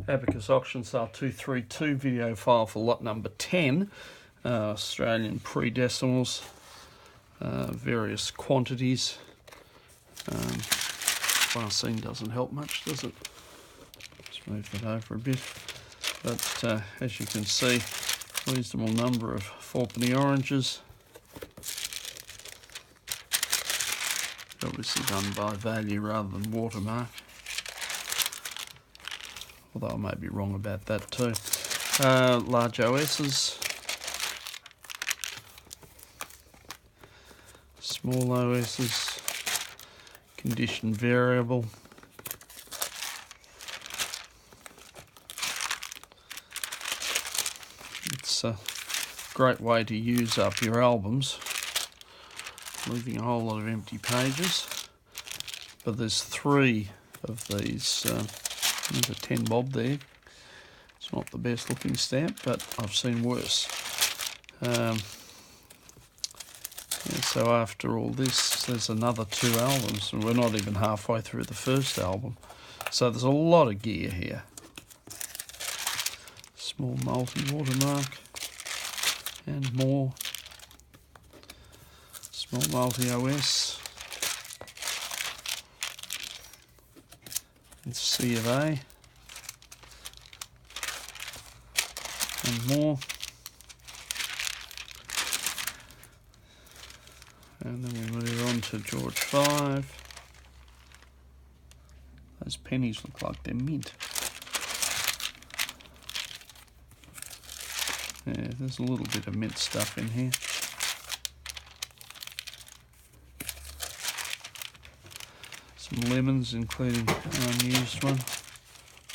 Abacus Auction Sale 232 video file for lot number 10, Australian pre-decimals, various quantities. Glassine doesn't help much, does it? Let's move that over a bit. But as you can see, reasonable number of fourpenny oranges. Obviously done by value rather than watermark. Although I may be wrong about that too. Large OSs, small OSs, condition variable, it's a great way to use up your albums, leaving a whole lot of empty pages. But there's 3 of these. There's a 10 bob there. It's not the best looking stamp, but I've seen worse. So after all this, there's another 2 albums, and we're not even halfway through the first album. So there's a lot of gear here. Small multi-watermark and more. Small multi-OS. It's C of A and more, and then we move on to George 5. Those pennies look like they're mint. Yeah, there's a little bit of mint stuff in here. Some lemons, including an unused one.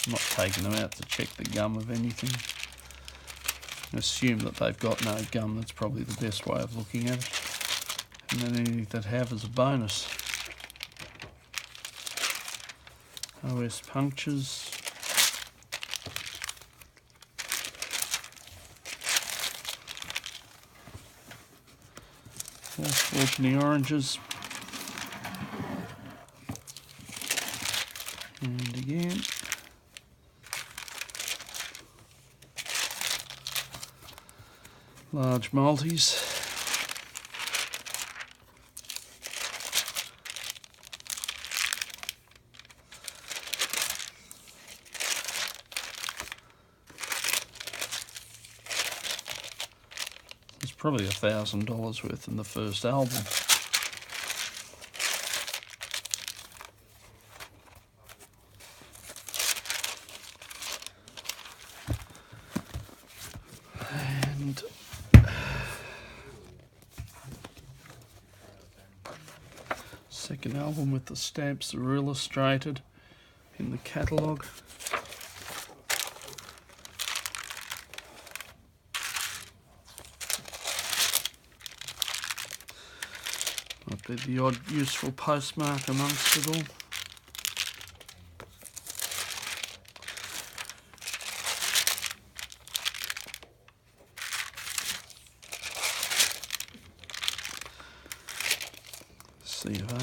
I'm not taking them out to check the gum of anything. Assume that they've got no gum. That's probably the best way of looking at it. And then anything that have is a bonus. OS punctures. Fourpenny oranges. And again, large multis, there's probably $1,000 worth in the first album. Second album with the stamps that are illustrated in the catalogue. Might be the odd useful postmark amongst it all. C of A.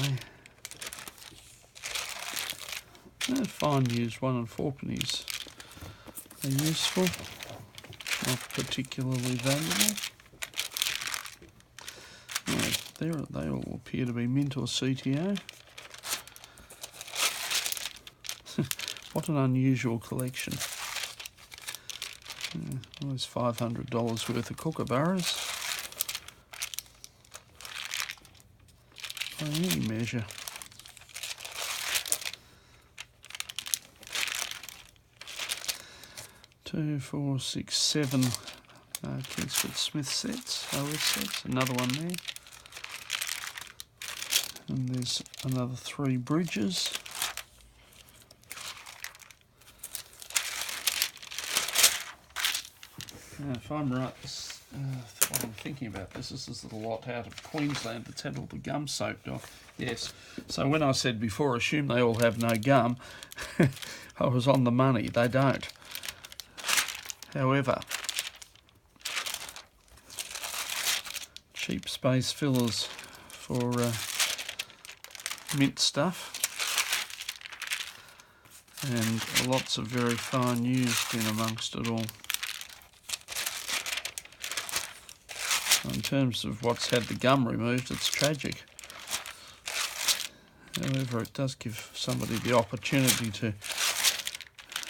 Fine used 1 and 4 pennies are useful, not particularly valuable. They all appear to be mint or CTO. What an unusual collection. There's $500 worth of Kookaburras. By any measure. Two, 4, 6, 7 KSmith sets, OS sets, another one there. And there's another 3 bridges. If I'm right, what I'm thinking about this is the lot out of Queensland that's had all the gum soaked off. Yes, so when I said before, assume they all have no gum, I was on the money. They don't. However, cheap space fillers for mint stuff. and lots of very fine used in amongst it all. In terms of what's had the gum removed, it's tragic. However, it does give somebody the opportunity to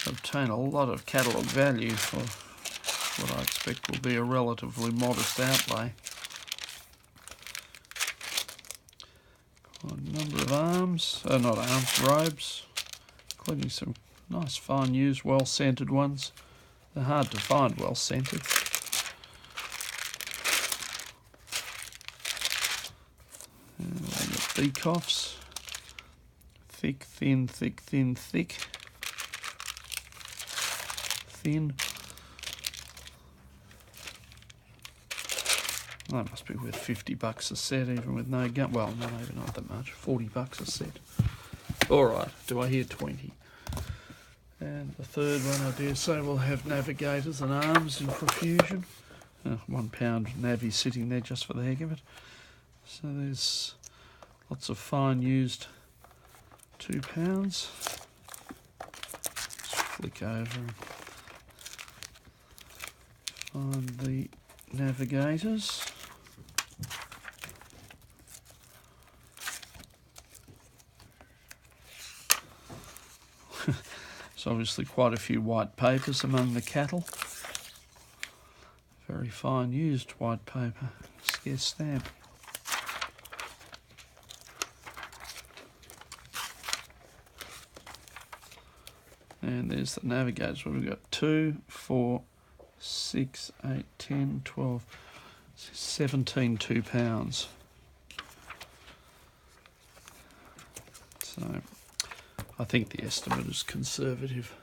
obtain a lot of catalogue value for what I expect will be a relatively modest outlay. A number of arms, not arms, robes, including some nice fine used, well scented ones. They're hard to find well scented. Beekoffs, thick, thin, thick, thin, thick, thin. That must be worth $50 a set, even with no gum. Well, no, maybe not that much. $40 a set. All right, do I hear 20? And the third one, I dare say, will have navigators and arms in profusion. £1 navvy sitting there just for the heck of it. So there's lots of fine used £2. Let's flick over and find the navigators. There's obviously quite a few white papers among the cattle. Very fine used white paper, scarce stamp. And there's the navigators. What have we got? 2, 4, 6, 8, 10, 12, 17 £2. So I think the estimate is conservative.